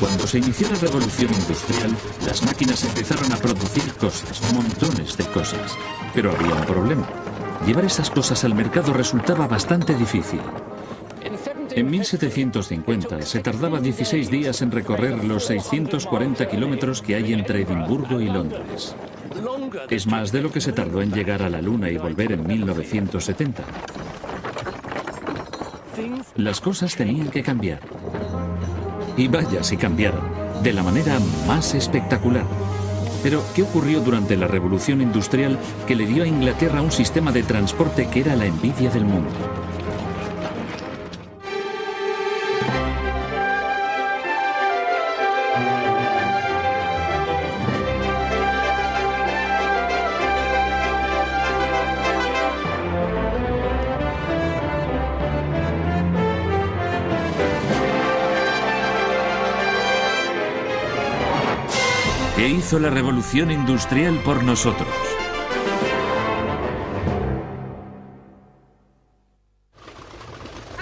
Cuando se inició la revolución industrial, las máquinas empezaron a producir cosas, montones de cosas. Pero había un problema. Llevar esas cosas al mercado resultaba bastante difícil. En 1750 se tardaba 16 días en recorrer los 640 kilómetros que hay entre Edimburgo y Londres. Es más de lo que se tardó en llegar a la Luna y volver en 1970. Las cosas tenían que cambiar. Y vaya si cambiaron, de la manera más espectacular. Pero, ¿qué ocurrió durante la Revolución Industrial que le dio a Inglaterra un sistema de transporte que era la envidia del mundo? ¿Qué hizo la revolución industrial por nosotros?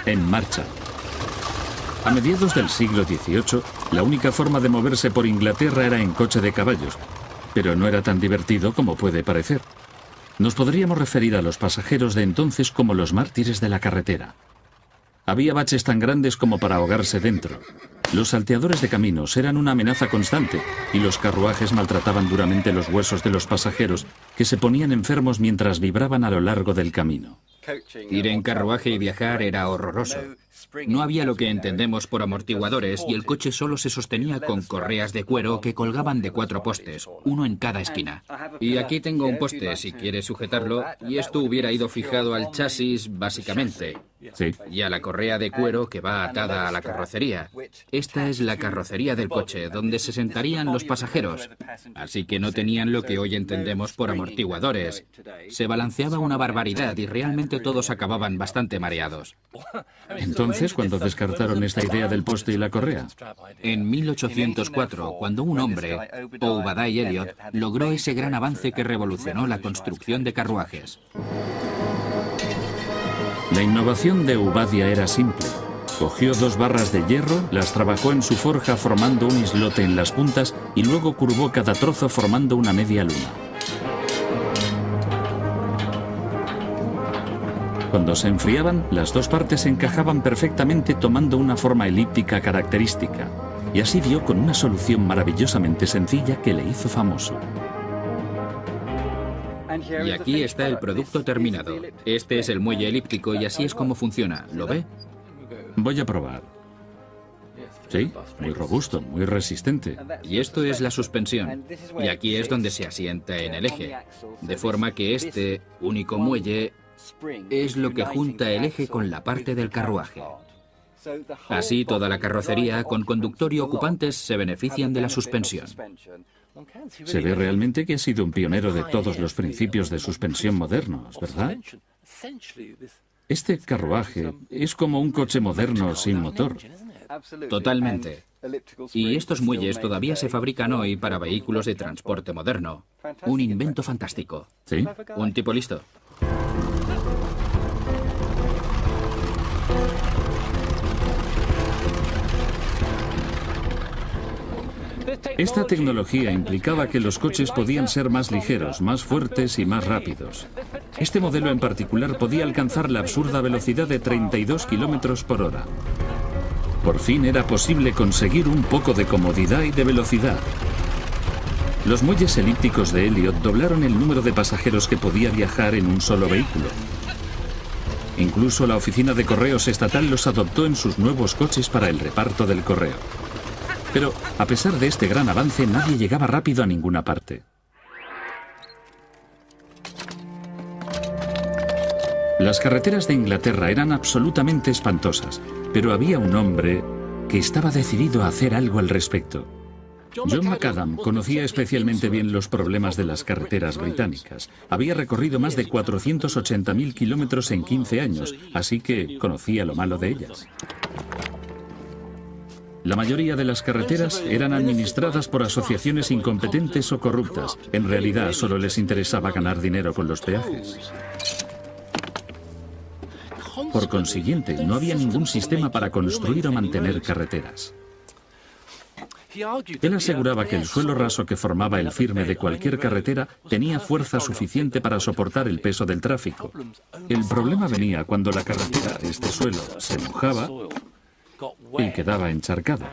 En marcha. A mediados del siglo XVIII, la única forma de moverse por Inglaterra era en coche de caballos, pero no era tan divertido como puede parecer. Nos podríamos referir a los pasajeros de entonces como los mártires de la carretera. Había baches tan grandes como para ahogarse dentro. Los salteadores de caminos eran una amenaza constante y los carruajes maltrataban duramente los huesos de los pasajeros, que se ponían enfermos mientras vibraban a lo largo del camino. Ir en carruaje y viajar era horroroso. No había lo que entendemos por amortiguadores y el coche solo se sostenía con correas de cuero que colgaban de 4 postes, uno en cada esquina. Y aquí tengo un poste, si quieres sujetarlo, y esto hubiera ido fijado al chasis, básicamente. Sí. Y a la correa de cuero que va atada a la carrocería. Esta es la carrocería del coche, donde se sentarían los pasajeros. Así que no tenían lo que hoy entendemos por amortiguadores. Se balanceaba una barbaridad y realmente todos acababan bastante mareados. Entonces, ¿cuándo descartaron esta idea del poste y la correa? En 1804, cuando un hombre, Obadiah Elliot, logró ese gran avance que revolucionó la construcción de carruajes. La innovación de Obadiah era simple. Cogió 2 barras de hierro, las trabajó en su forja formando un islote en las puntas y luego curvó cada trozo formando una media luna. Cuando se enfriaban, las 2 partes se encajaban perfectamente tomando una forma elíptica característica. Y así dio con una solución maravillosamente sencilla que le hizo famoso. Y aquí está el producto terminado. Este es el muelle elíptico y así es como funciona. ¿Lo ve? Voy a probar. Sí, muy robusto, muy resistente. Y esto es la suspensión. Y aquí es donde se asienta en el eje. De forma que este único muelle es lo que junta el eje con la parte del carruaje. Así toda la carrocería, con conductor y ocupantes, se benefician de la suspensión. Se ve realmente que ha sido un pionero de todos los principios de suspensión modernos, ¿verdad? Este carruaje es como un coche moderno sin motor. Totalmente. Y estos muelles todavía se fabrican hoy para vehículos de transporte moderno. Un invento fantástico. ¿Sí? Un tipo listo. Esta tecnología implicaba que los coches podían ser más ligeros, más fuertes y más rápidos. Este modelo en particular podía alcanzar la absurda velocidad de 32 kilómetros por hora. Por fin era posible conseguir un poco de comodidad y de velocidad. Los muelles elípticos de Elliot doblaron el número de pasajeros que podía viajar en un solo vehículo. Incluso la oficina de correos estatal los adoptó en sus nuevos coches para el reparto del correo. Pero, a pesar de este gran avance, nadie llegaba rápido a ninguna parte. Las carreteras de Inglaterra eran absolutamente espantosas, pero había un hombre que estaba decidido a hacer algo al respecto. John Macadam conocía especialmente bien los problemas de las carreteras británicas. Había recorrido más de 480.000 kilómetros en 15 años, así que conocía lo malo de ellas. La mayoría de las carreteras eran administradas por asociaciones incompetentes o corruptas. En realidad, solo les interesaba ganar dinero con los peajes. Por consiguiente, no había ningún sistema para construir o mantener carreteras. Él aseguraba que el suelo raso que formaba el firme de cualquier carretera tenía fuerza suficiente para soportar el peso del tráfico. El problema venía cuando la carretera, este suelo, se mojaba y quedaba encharcado.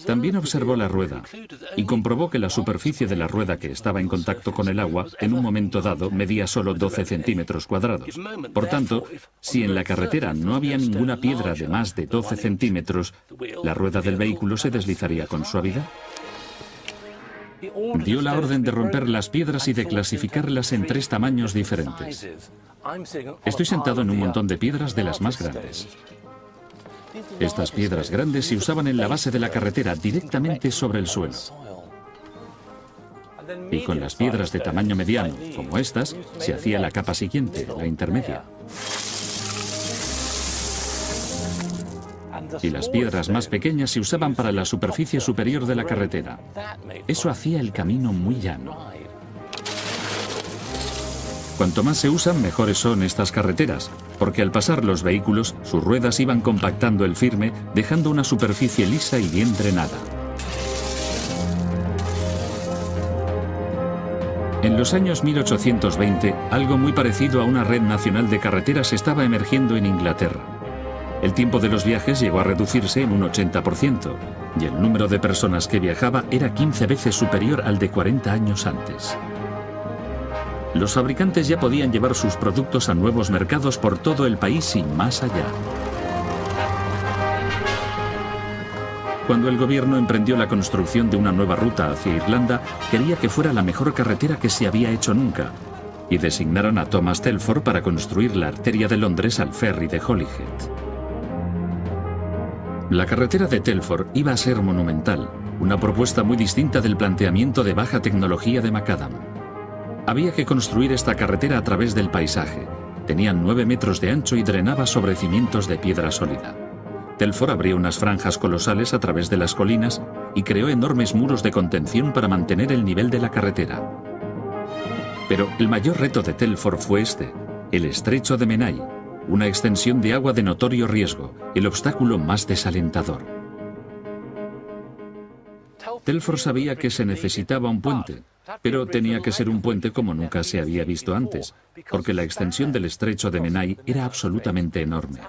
También observó la rueda y comprobó que la superficie de la rueda que estaba en contacto con el agua en un momento dado medía solo 12 centímetros cuadrados. Por tanto, si en la carretera no había ninguna piedra de más de 12 centímetros, la rueda del vehículo se deslizaría con suavidad. Dio la orden de romper las piedras y de clasificarlas en 3 tamaños diferentes. Estoy sentado en un montón de piedras de las más grandes. Estas piedras grandes se usaban en la base de la carretera, directamente sobre el suelo. Y con las piedras de tamaño mediano, como estas, se hacía la capa siguiente, la intermedia. Y las piedras más pequeñas se usaban para la superficie superior de la carretera. Eso hacía el camino muy llano. Cuanto más se usan, mejores son estas carreteras, porque al pasar los vehículos, sus ruedas iban compactando el firme, dejando una superficie lisa y bien drenada. En los años 1820, algo muy parecido a una red nacional de carreteras estaba emergiendo en Inglaterra. El tiempo de los viajes llegó a reducirse en un 80%, y el número de personas que viajaba era 15 veces superior al de 40 años antes. Los fabricantes ya podían llevar sus productos a nuevos mercados por todo el país y más allá. Cuando el gobierno emprendió la construcción de una nueva ruta hacia Irlanda, quería que fuera la mejor carretera que se había hecho nunca, y designaron a Thomas Telford para construir la arteria de Londres al ferry de Holyhead. La carretera de Telford iba a ser monumental, una propuesta muy distinta del planteamiento de baja tecnología de Macadam. Había que construir esta carretera a través del paisaje. Tenía 9 metros de ancho y drenaba sobre cimientos de piedra sólida. Telford abrió unas franjas colosales a través de las colinas y creó enormes muros de contención para mantener el nivel de la carretera. Pero el mayor reto de Telford fue el estrecho de Menai, una extensión de agua de notorio riesgo, el obstáculo más desalentador. Telford sabía que se necesitaba un puente, pero tenía que ser un puente como nunca se había visto antes, porque la extensión del estrecho de Menai era absolutamente enorme.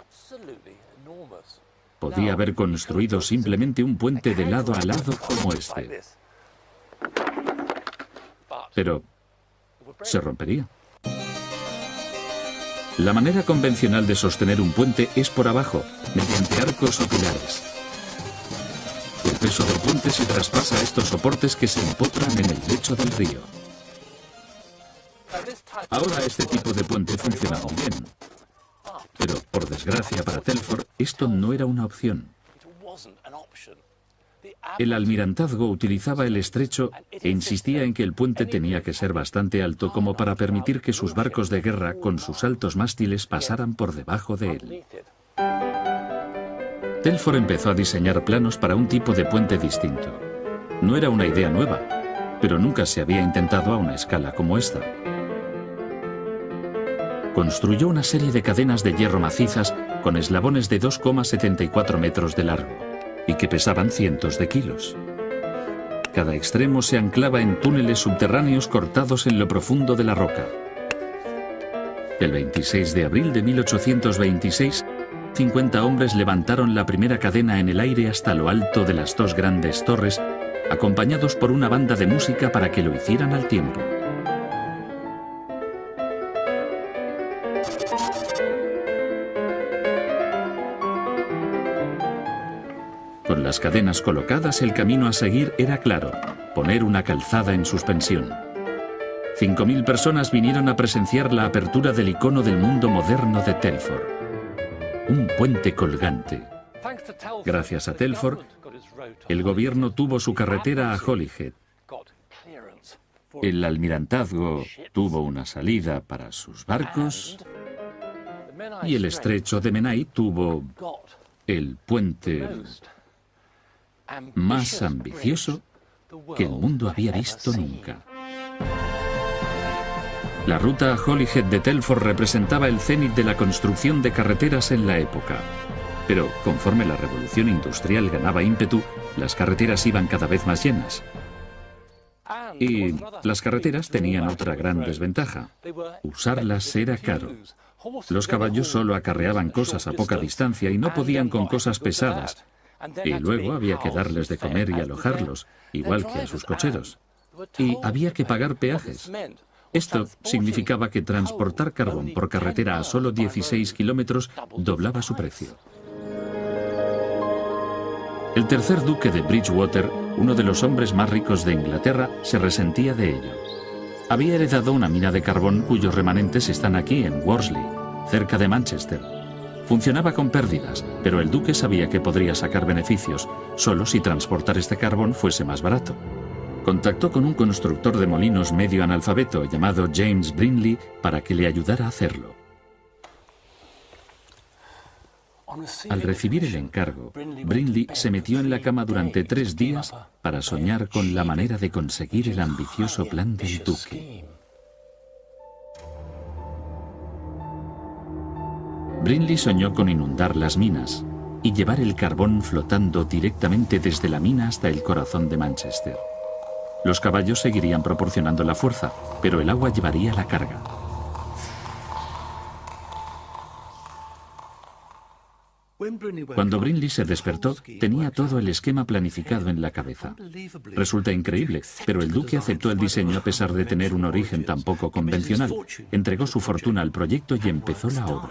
Podía haber construido simplemente un puente de lado a lado como este, pero se rompería. La manera convencional de sostener un puente es por abajo, mediante arcos o pilares. El peso del puente se traspasa a estos soportes que se empotran en el lecho del río. Ahora este tipo de puente funciona muy bien. Pero, por desgracia para Telford, esto no era una opción. El almirantazgo utilizaba el estrecho e insistía en que el puente tenía que ser bastante alto como para permitir que sus barcos de guerra, con sus altos mástiles, pasaran por debajo de él. Telford empezó a diseñar planos para un tipo de puente distinto. No era una idea nueva, pero nunca se había intentado a una escala como esta. Construyó una serie de cadenas de hierro macizas con eslabones de 2,74 metros de largo y que pesaban cientos de kilos. Cada extremo se anclaba en túneles subterráneos cortados en lo profundo de la roca. El 26 de abril de 1826, 50 hombres levantaron la primera cadena en el aire hasta lo alto de las 2 grandes torres, acompañados por una banda de música para que lo hicieran al tiempo. Con las cadenas colocadas, el camino a seguir era claro: poner una calzada en suspensión. 5.000 personas vinieron a presenciar la apertura del icono del mundo moderno de Telford. Un puente colgante. Gracias a Telford, el gobierno tuvo su carretera a Holyhead. El almirantazgo tuvo una salida para sus barcos y el estrecho de Menai tuvo el puente más ambicioso que el mundo había visto nunca. La ruta a Holyhead de Telford representaba el cénit de la construcción de carreteras en la época. Pero conforme la revolución industrial ganaba ímpetu, las carreteras iban cada vez más llenas. Y las carreteras tenían otra gran desventaja. Usarlas era caro. Los caballos solo acarreaban cosas a poca distancia y no podían con cosas pesadas. Y luego había que darles de comer y alojarlos, igual que a sus cocheros. Y había que pagar peajes. Esto significaba que transportar carbón por carretera a solo 16 kilómetros doblaba su precio. El tercer duque de Bridgewater, uno de los hombres más ricos de Inglaterra, se resentía de ello. Había heredado una mina de carbón cuyos remanentes están aquí en Worsley, cerca de Manchester. Funcionaba con pérdidas, pero el duque sabía que podría sacar beneficios, solo si transportar este carbón fuese más barato. Contactó con un constructor de molinos medio analfabeto llamado James Brindley para que le ayudara a hacerlo. Al recibir el encargo, Brindley se metió en la cama durante 3 días para soñar con la manera de conseguir el ambicioso plan del duque. Brindley soñó con inundar las minas y llevar el carbón flotando directamente desde la mina hasta el corazón de Manchester. Los caballos seguirían proporcionando la fuerza, pero el agua llevaría la carga. Cuando Brindley se despertó, tenía todo el esquema planificado en la cabeza. Resulta increíble, pero el duque aceptó el diseño a pesar de tener un origen tan poco convencional. Entregó su fortuna al proyecto y empezó la obra.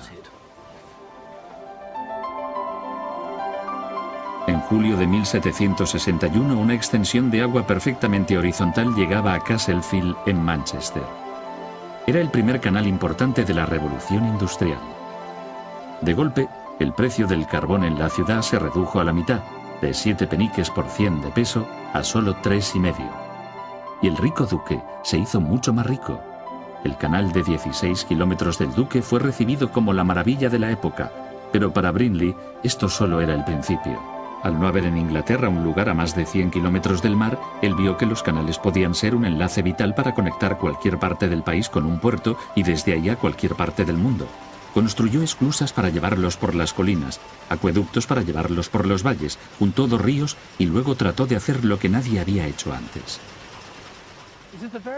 En julio de 1761, una extensión de agua perfectamente horizontal llegaba a Castlefield, en Manchester. Era el primer canal importante de la revolución industrial. De golpe, el precio del carbón en la ciudad se redujo a la mitad, de 7 peniques por 100 de peso a solo 3,5. Y el rico duque se hizo mucho más rico. El canal de 16 kilómetros del duque fue recibido como la maravilla de la época, pero para Brindley esto solo era el principio. Al no haber en Inglaterra un lugar a más de 100 kilómetros del mar, él vio que los canales podían ser un enlace vital para conectar cualquier parte del país con un puerto y desde ahí a cualquier parte del mundo. Construyó esclusas para llevarlos por las colinas, acueductos para llevarlos por los valles, juntó 2 ríos y luego trató de hacer lo que nadie había hecho antes.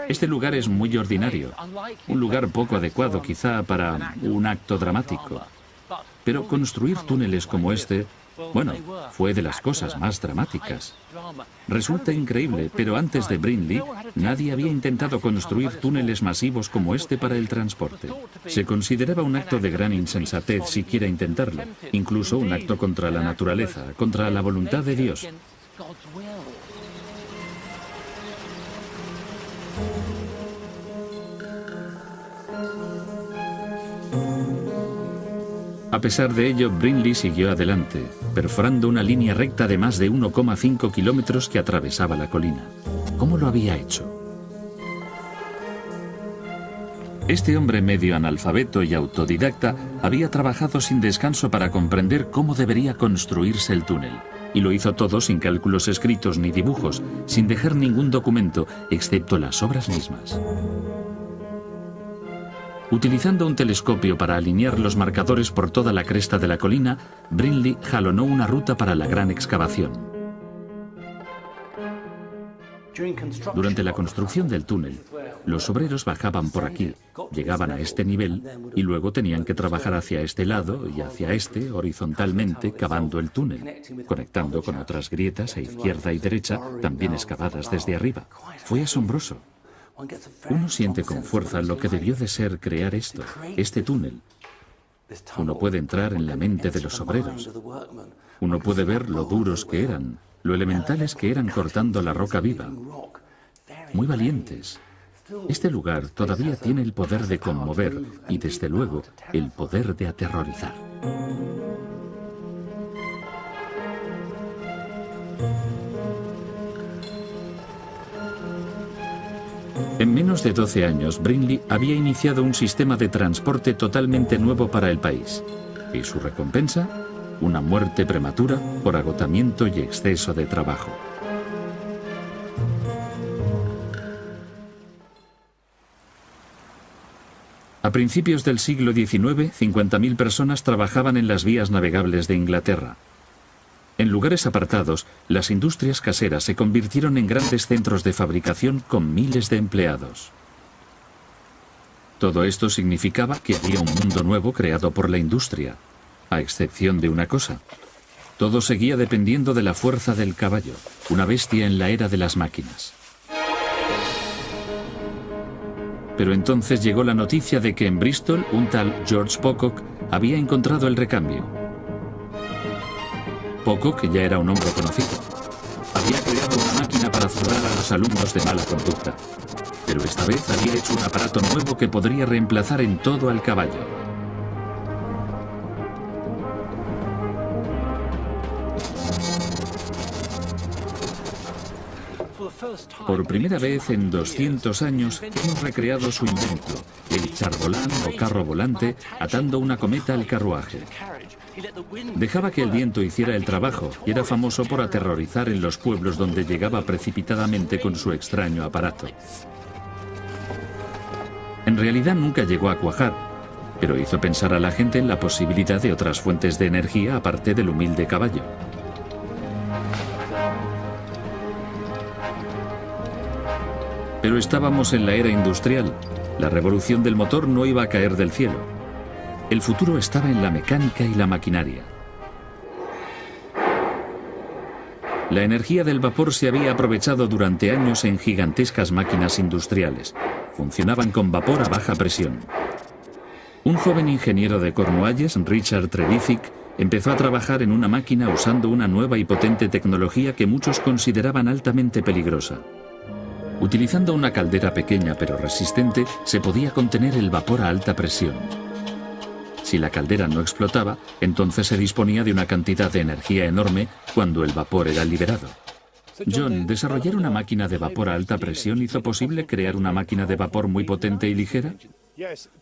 Este lugar es muy ordinario, un lugar poco adecuado quizá para un acto dramático. Pero construir túneles como este, bueno, fue de las cosas más dramáticas. Resulta increíble, pero antes de Brindley, nadie había intentado construir túneles masivos como este para el transporte. Se consideraba un acto de gran insensatez siquiera intentarlo, incluso un acto contra la naturaleza, contra la voluntad de Dios. A pesar de ello, Brindley siguió adelante, perforando una línea recta de más de 1,5 kilómetros que atravesaba la colina. ¿Cómo lo había hecho? Este hombre medio analfabeto y autodidacta había trabajado sin descanso para comprender cómo debería construirse el túnel. Y lo hizo todo sin cálculos escritos ni dibujos, sin dejar ningún documento, excepto las obras mismas. Utilizando un telescopio para alinear los marcadores por toda la cresta de la colina, Brindley jalonó una ruta para la gran excavación. Durante la construcción del túnel, los obreros bajaban por aquí, llegaban a este nivel y luego tenían que trabajar hacia este lado y hacia este horizontalmente cavando el túnel, conectando con otras grietas a izquierda y derecha, también excavadas desde arriba. Fue asombroso. Uno siente con fuerza lo que debió de ser crear esto, este túnel. Uno puede entrar en la mente de los obreros. Uno puede ver lo duros que eran, lo elementales que eran cortando la roca viva. Muy valientes. Este lugar todavía tiene el poder de conmover y, desde luego, el poder de aterrorizar. En menos de 12 años, Brindley había iniciado un sistema de transporte totalmente nuevo para el país. ¿Y su recompensa? Una muerte prematura por agotamiento y exceso de trabajo. A principios del siglo XIX, 50.000 personas trabajaban en las vías navegables de Inglaterra. En lugares apartados, las industrias caseras se convirtieron en grandes centros de fabricación con miles de empleados. Todo esto significaba que había un mundo nuevo creado por la industria, a excepción de una cosa. Todo seguía dependiendo de la fuerza del caballo, una bestia en la era de las máquinas. Pero entonces llegó la noticia de que en Bristol un tal George Pocock había encontrado el recambio. Pocock ya era un hombre conocido. Había creado una máquina para zurrar a los alumnos de mala conducta. Pero esta vez había hecho un aparato nuevo que podría reemplazar en todo al caballo. Por primera vez en 200 años hemos recreado su invento, el charvolán o carro volante, atando una cometa al carruaje. Dejaba que el viento hiciera el trabajo y era famoso por aterrorizar en los pueblos donde llegaba precipitadamente con su extraño aparato. En realidad nunca llegó a cuajar, pero hizo pensar a la gente en la posibilidad de otras fuentes de energía aparte del humilde caballo. Pero estábamos en la era industrial. La revolución del motor no iba a caer del cielo. El futuro estaba en la mecánica y la maquinaria. La energía del vapor se había aprovechado durante años en gigantescas máquinas industriales. Funcionaban con vapor a baja presión. Un joven ingeniero de Cornualles, Richard Trevithick, empezó a trabajar en una máquina usando una nueva y potente tecnología que muchos consideraban altamente peligrosa. Utilizando una caldera pequeña pero resistente, se podía contener el vapor a alta presión. Si la caldera no explotaba, entonces se disponía de una cantidad de energía enorme cuando el vapor era liberado. John, desarrollar una máquina de vapor a alta presión hizo posible crear una máquina de vapor muy potente y ligera.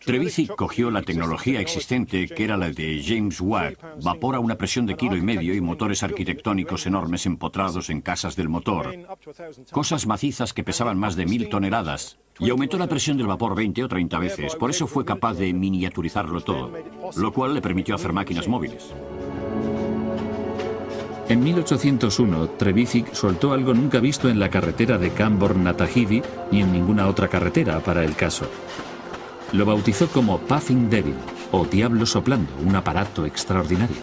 Trevithick cogió la tecnología existente, que era la de James Watt, vapor a una presión de 1,5 kg y motores arquitectónicos enormes empotrados en casas del motor. Cosas macizas que pesaban más de 1000 toneladas. Y aumentó la presión del vapor 20 o 30 veces. Por eso fue capaz de miniaturizarlo todo, lo cual le permitió hacer máquinas móviles. En 1801, Trevithick soltó algo nunca visto en la carretera de Camborne-Natahidi ni en ninguna otra carretera para el caso. Lo bautizó como Puffing Devil, o Diablo Soplando, un aparato extraordinario.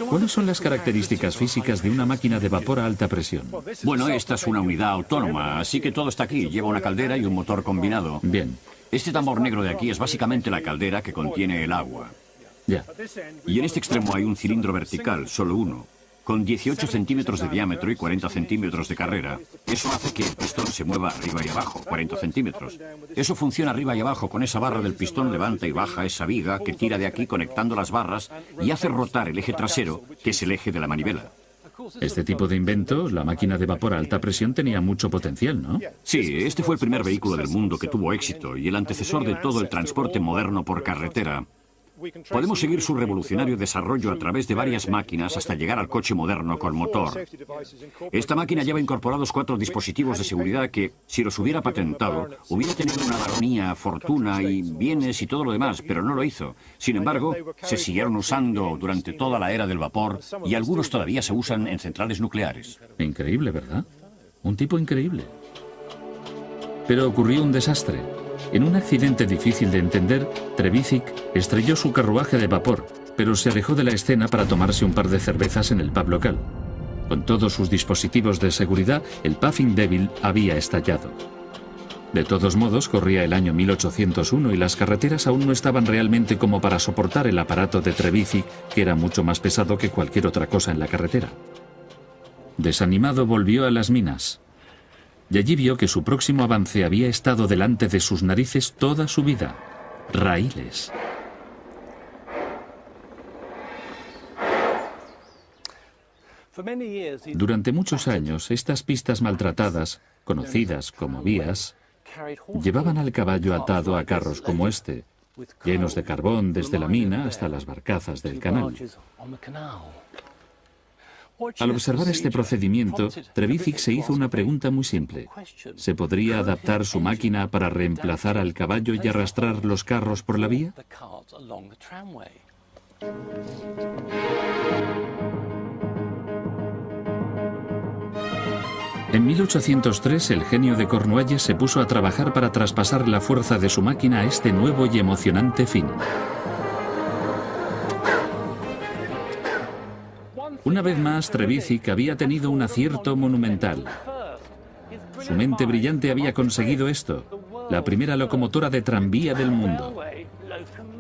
¿Cuáles son las características físicas de una máquina de vapor a alta presión? Bueno, esta es una unidad autónoma, así que todo está aquí. Lleva una caldera y un motor combinado. Bien. Este tambor negro de aquí es básicamente la caldera que contiene el agua. Ya. Y en este extremo hay un cilindro vertical, solo uno, con 18 centímetros de diámetro y 40 centímetros de carrera. Eso hace que el pistón se mueva arriba y abajo, 40 centímetros. Eso funciona arriba y abajo. Con esa barra del pistón levanta y baja esa viga que tira de aquí conectando las barras y hace rotar el eje trasero, que es el eje de la manivela. Este tipo de invento, la máquina de vapor a alta presión, tenía mucho potencial, ¿no? Sí, este fue el primer vehículo del mundo que tuvo éxito y el antecesor de todo el transporte moderno por carretera. Podemos seguir su revolucionario desarrollo a través de varias máquinas hasta llegar al coche moderno con motor. Esta máquina lleva incorporados 4 dispositivos de seguridad que, si los hubiera patentado, hubiera tenido una baronía, fortuna y bienes y todo lo demás, pero no lo hizo. Sin embargo, se siguieron usando durante toda la era del vapor y algunos todavía se usan en centrales nucleares. Increíble, ¿verdad? Un tipo increíble. Pero ocurrió un desastre. En un accidente difícil de entender, Trevithick estrelló su carruaje de vapor, pero se alejó de la escena para tomarse un par de cervezas en el pub local. Con todos sus dispositivos de seguridad, el Puffing Devil había estallado. De todos modos, corría el año 1801 y las carreteras aún no estaban realmente como para soportar el aparato de Trevithick, que era mucho más pesado que cualquier otra cosa en la carretera. Desanimado, volvió a las minas. Y allí vio que su próximo avance había estado delante de sus narices toda su vida. Raíles. Durante muchos años, estas pistas maltratadas, conocidas como vías, llevaban al caballo atado a carros como este, llenos de carbón desde la mina hasta las barcazas del canal. Al observar este procedimiento, Trevithick se hizo una pregunta muy simple. ¿Se podría adaptar su máquina para reemplazar al caballo y arrastrar los carros por la vía? En 1803, el genio de Cornualles se puso a trabajar para traspasar la fuerza de su máquina a este nuevo y emocionante fin. Una vez más, Trevithick había tenido un acierto monumental. Su mente brillante había conseguido esto, la primera locomotora de tranvía del mundo.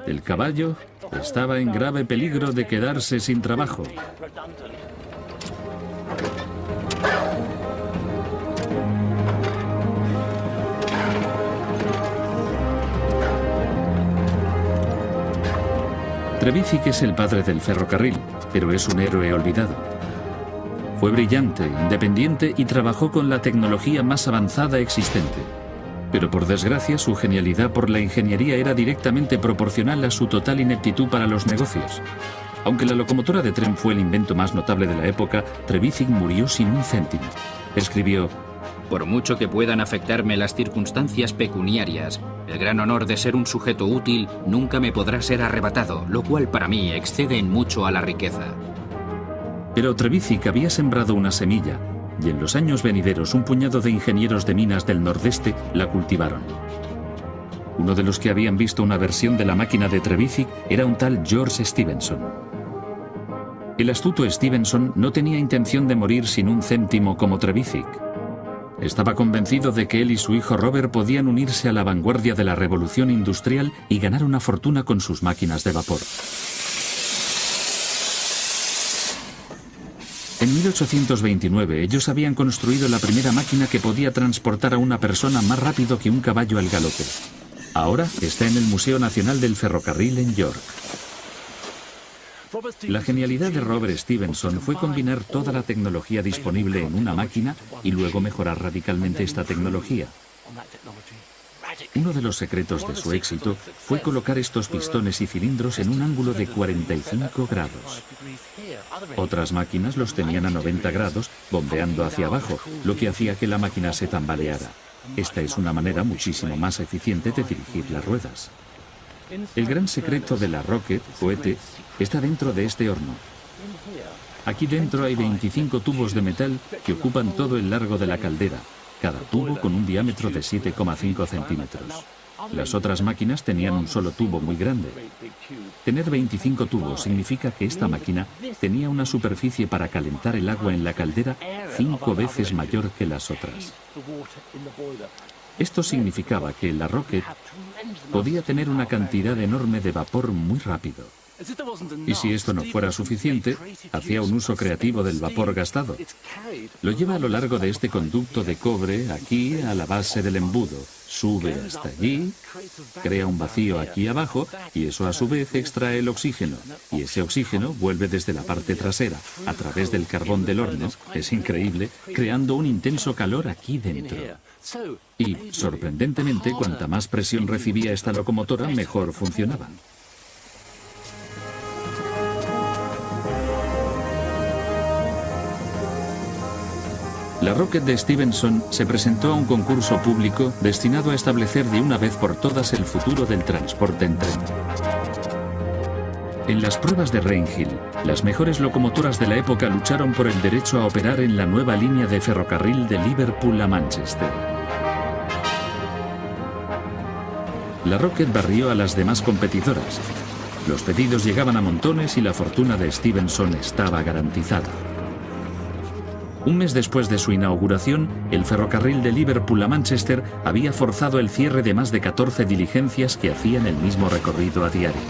El caballo estaba en grave peligro de quedarse sin trabajo. Trevithick es el padre del ferrocarril, pero es un héroe olvidado. Fue brillante, independiente y trabajó con la tecnología más avanzada existente. Pero por desgracia, su genialidad por la ingeniería era directamente proporcional a su total ineptitud para los negocios. Aunque la locomotora de tren fue el invento más notable de la época, Trevithick murió sin un céntimo. Escribió: por mucho que puedan afectarme las circunstancias pecuniarias, el gran honor de ser un sujeto útil nunca me podrá ser arrebatado, lo cual para mí excede en mucho a la riqueza. Pero Trevithick había sembrado una semilla, y en los años venideros un puñado de ingenieros de minas del nordeste la cultivaron. Uno de los que habían visto una versión de la máquina de Trevithick era un tal George Stephenson. El astuto Stephenson no tenía intención de morir sin un céntimo como Trevithick. Estaba convencido de que él y su hijo Robert podían unirse a la vanguardia de la revolución industrial y ganar una fortuna con sus máquinas de vapor. En 1829 ellos habían construido la primera máquina que podía transportar a una persona más rápido que un caballo al galope. Ahora está en el Museo Nacional del Ferrocarril en York. La genialidad de Robert Stephenson fue combinar toda la tecnología disponible en una máquina y luego mejorar radicalmente esta tecnología. Uno de los secretos de su éxito fue colocar estos pistones y cilindros en un ángulo de 45 grados. Otras máquinas los tenían a 90 grados, bombeando hacia abajo, lo que hacía que la máquina se tambaleara. Esta es una manera muchísimo más eficiente de dirigir las ruedas. El gran secreto de la Rocket, cohete, está dentro de este horno. Aquí dentro hay 25 tubos de metal que ocupan todo el largo de la caldera, cada tubo con un diámetro de 7,5 centímetros. Las otras máquinas tenían un solo tubo muy grande. Tener 25 tubos significa que esta máquina tenía una superficie para calentar el agua en la caldera 5 veces mayor que las otras. Esto significaba que la Rocket podía tener una cantidad enorme de vapor muy rápido. Y si esto no fuera suficiente, hacía un uso creativo del vapor gastado. Lo lleva a lo largo de este conducto de cobre aquí a la base del embudo, sube hasta allí, crea un vacío aquí abajo y eso a su vez extrae el oxígeno. Y ese oxígeno vuelve desde la parte trasera, a través del carbón del horno, es increíble, creando un intenso calor aquí dentro. Y, sorprendentemente, cuanta más presión recibía esta locomotora, mejor funcionaba. La Rocket de Stephenson se presentó a un concurso público destinado a establecer de una vez por todas el futuro del transporte en tren. En las pruebas de Rainhill, las mejores locomotoras de la época lucharon por el derecho a operar en la nueva línea de ferrocarril de Liverpool a Manchester. La Rocket barrió a las demás competidoras. Los pedidos llegaban a montones y la fortuna de Stephenson estaba garantizada. Un mes después de su inauguración, el ferrocarril de Liverpool a Manchester había forzado el cierre de más de 14 diligencias que hacían el mismo recorrido a diario.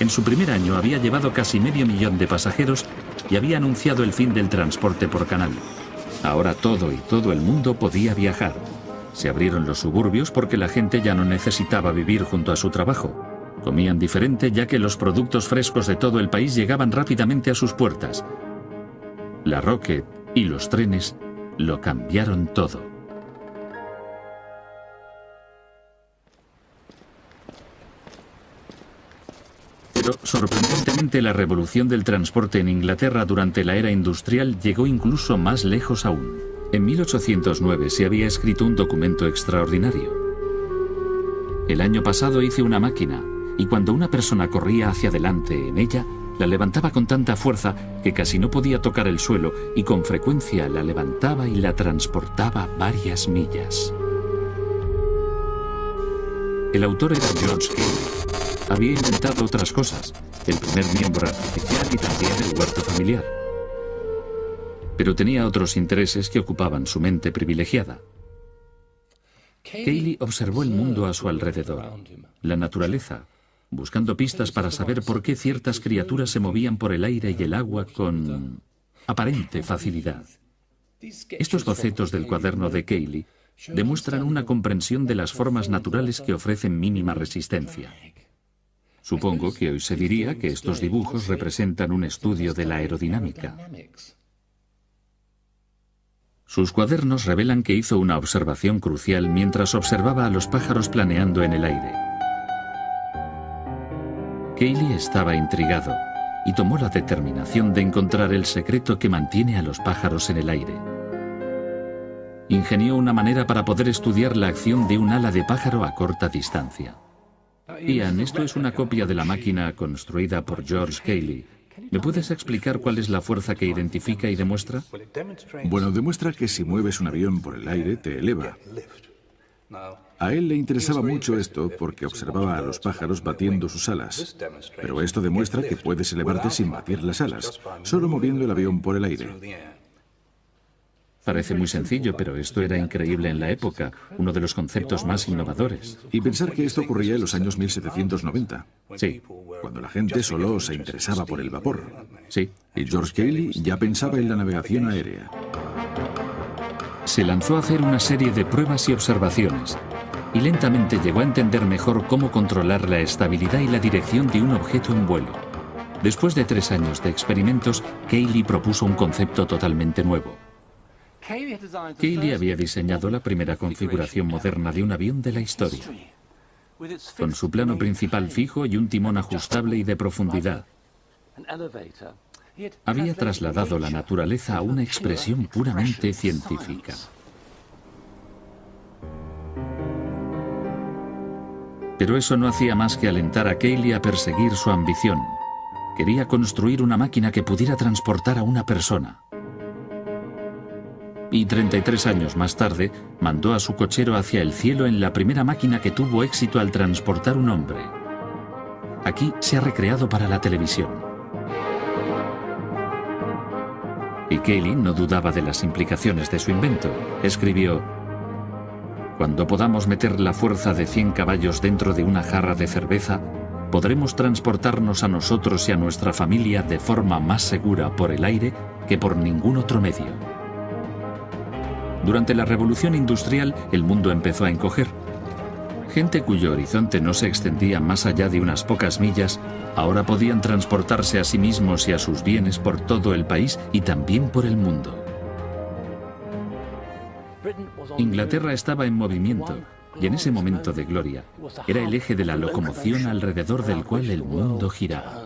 En su primer año había llevado casi 500.000 de pasajeros y había anunciado el fin del transporte por canal. Ahora todo el mundo podía viajar. Se abrieron los suburbios porque la gente ya no necesitaba vivir junto a su trabajo. Comían diferente ya que los productos frescos de todo el país llegaban rápidamente a sus puertas. La Rocket y los trenes lo cambiaron todo. Pero, sorprendentemente, la revolución del transporte en Inglaterra durante la era industrial llegó incluso más lejos aún. En 1809 se había escrito un documento extraordinario. El año pasado hice una máquina, y cuando una persona corría hacia adelante en ella, la levantaba con tanta fuerza que casi no podía tocar el suelo y con frecuencia la levantaba y la transportaba varias millas. El autor era George Cayley. Había inventado otras cosas, el primer miembro artificial y también el huerto familiar. Pero tenía otros intereses que ocupaban su mente privilegiada. Cayley observó el mundo a su alrededor, la naturaleza, buscando pistas para saber por qué ciertas criaturas se movían por el aire y el agua con aparente facilidad. Estos bocetos del cuaderno de Cayley demuestran una comprensión de las formas naturales que ofrecen mínima resistencia. Supongo que hoy se diría que estos dibujos representan un estudio de la aerodinámica. Sus cuadernos revelan que hizo una observación crucial mientras observaba a los pájaros planeando en el aire. Cayley estaba intrigado y tomó la determinación de encontrar el secreto que mantiene a los pájaros en el aire. Ingenió una manera para poder estudiar la acción de un ala de pájaro a corta distancia. Ian, esto es una copia de la máquina construida por George Cayley. ¿Me puedes explicar cuál es la fuerza que identifica y demuestra? Bueno, demuestra que si mueves un avión por el aire, te eleva. A él le interesaba mucho esto porque observaba a los pájaros batiendo sus alas. Pero esto demuestra que puedes elevarte sin batir las alas, solo moviendo el avión por el aire. Parece muy sencillo, pero esto era increíble en la época, uno de los conceptos más innovadores. Y pensar que esto ocurría en los años 1790. Sí. Cuando la gente solo se interesaba por el vapor. Sí. Y George Cayley ya pensaba en la navegación aérea. Se lanzó a hacer una serie de pruebas y observaciones, y lentamente llegó a entender mejor cómo controlar la estabilidad y la dirección de un objeto en vuelo. Después de 3 años de experimentos, Cayley propuso un concepto totalmente nuevo. Cayley había diseñado la primera configuración moderna de un avión de la historia, con su plano principal fijo y un timón ajustable y de profundidad. Había trasladado la naturaleza a una expresión puramente científica. Pero eso no hacía más que alentar a Cayley a perseguir su ambición. Quería construir una máquina que pudiera transportar a una persona. Y 33 años más tarde, mandó a su cochero hacia el cielo en la primera máquina que tuvo éxito al transportar un hombre. Aquí se ha recreado para la televisión. Y Cayley no dudaba de las implicaciones de su invento. Escribió: «Cuando podamos meter la fuerza de 100 caballos dentro de una jarra de cerveza, podremos transportarnos a nosotros y a nuestra familia de forma más segura por el aire que por ningún otro medio». Durante la Revolución Industrial, el mundo empezó a encoger. Gente cuyo horizonte no se extendía más allá de unas pocas millas, ahora podían transportarse a sí mismos y a sus bienes por todo el país y también por el mundo. Inglaterra estaba en movimiento, y en ese momento de gloria, era el eje de la locomoción alrededor del cual el mundo giraba.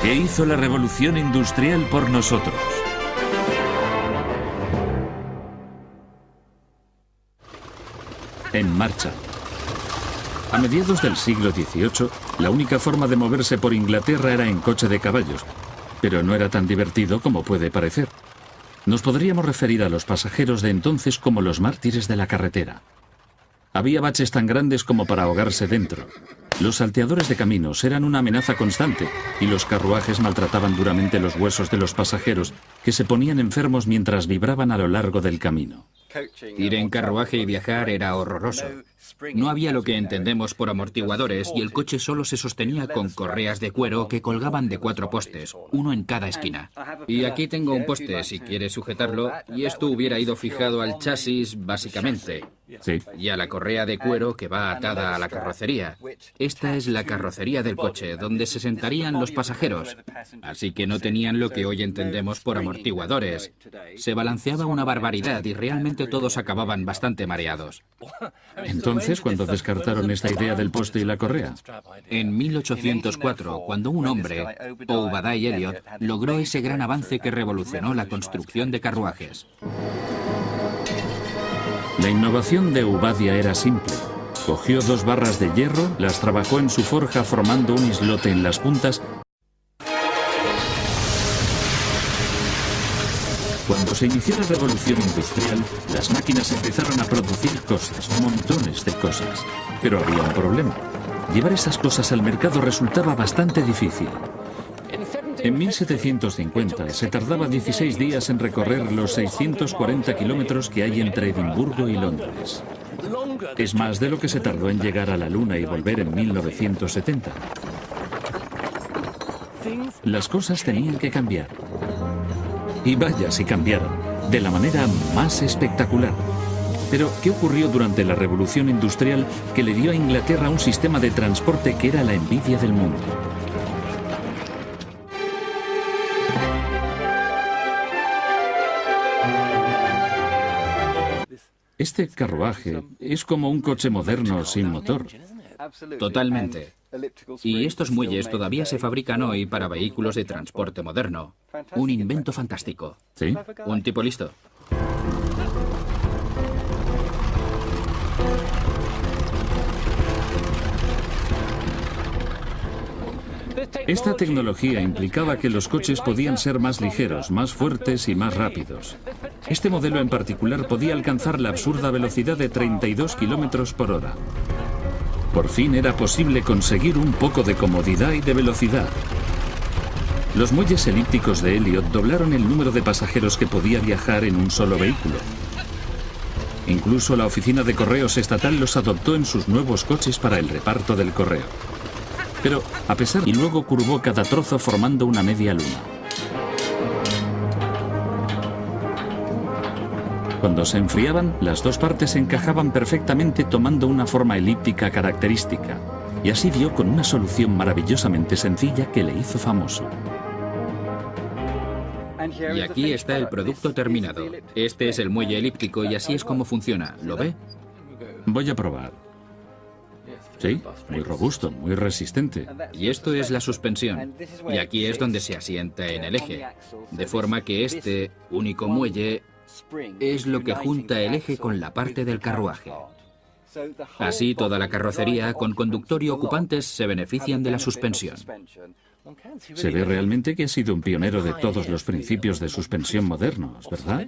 ¿Qué hizo la revolución industrial por nosotros? En marcha. A mediados del siglo XVIII, la única forma de moverse por Inglaterra era en coche de caballos, pero no era tan divertido como puede parecer. Nos podríamos referir a los pasajeros de entonces como los mártires de la carretera. Había baches tan grandes como para ahogarse dentro. Los salteadores de caminos eran una amenaza constante y los carruajes maltrataban duramente los huesos de los pasajeros, que se ponían enfermos mientras vibraban a lo largo del camino. Ir en carruaje y viajar era horroroso. No había lo que entendemos por amortiguadores y el coche solo se sostenía con correas de cuero que colgaban de 4 postes, uno en cada esquina. Y aquí tengo un poste, si quieres sujetarlo, y esto hubiera ido fijado al chasis, básicamente. Sí. Y a la correa de cuero que va atada a la carrocería. Esta es la carrocería del coche, donde se sentarían los pasajeros. Así que no tenían lo que hoy entendemos por amortiguadores. Se balanceaba una barbaridad y realmente todos acababan bastante mareados. Entonces, ¿cuándo descartaron esta idea del poste y la correa? En 1804, cuando un hombre, Obadiah Elliot, logró ese gran avance que revolucionó la construcción de carruajes. La innovación de Obadiah era simple. Cogió 2 barras de hierro, las trabajó en su forja formando un islote en las puntas. Cuando se inició la revolución industrial, las máquinas empezaron a producir cosas, montones de cosas. Pero había un problema. Llevar esas cosas al mercado resultaba bastante difícil. En 1750 se tardaba 16 días en recorrer los 640 kilómetros que hay entre Edimburgo y Londres. Es más de lo que se tardó en llegar a la Luna y volver en 1970. Las cosas tenían que cambiar. Y vaya si cambiaron, de la manera más espectacular. Pero, ¿qué ocurrió durante la Revolución Industrial que le dio a Inglaterra un sistema de transporte que era la envidia del mundo? Este carruaje es como un coche moderno sin motor. Totalmente. Y estos muelles todavía se fabrican hoy para vehículos de transporte moderno. Un invento fantástico. ¿Sí? Un tipo listo. Esta tecnología implicaba que los coches podían ser más ligeros, más fuertes y más rápidos. Este modelo en particular podía alcanzar la absurda velocidad de 32 kilómetros por hora. Por fin era posible conseguir un poco de comodidad y de velocidad. Los muelles elípticos de Elliot doblaron el número de pasajeros que podía viajar en un solo vehículo. Incluso la oficina de correos estatal los adoptó en sus nuevos coches para el reparto del correo. Pero, a pesar, y luego curvó cada trozo formando una media luna. Cuando se enfriaban, las 2 partes encajaban perfectamente tomando una forma elíptica característica, y así dio con una solución maravillosamente sencilla que le hizo famoso. Y aquí está el producto terminado. Este es el muelle elíptico y así es como funciona. ¿Lo ve? Voy a probar. Sí, muy robusto, muy resistente. Y esto es la suspensión. Y aquí es donde se asienta en el eje. De forma que este único muelle es lo que junta el eje con la parte del carruaje. Así toda la carrocería, con conductor y ocupantes, se benefician de la suspensión. Se ve realmente que ha sido un pionero de todos los principios de suspensión modernos, ¿verdad?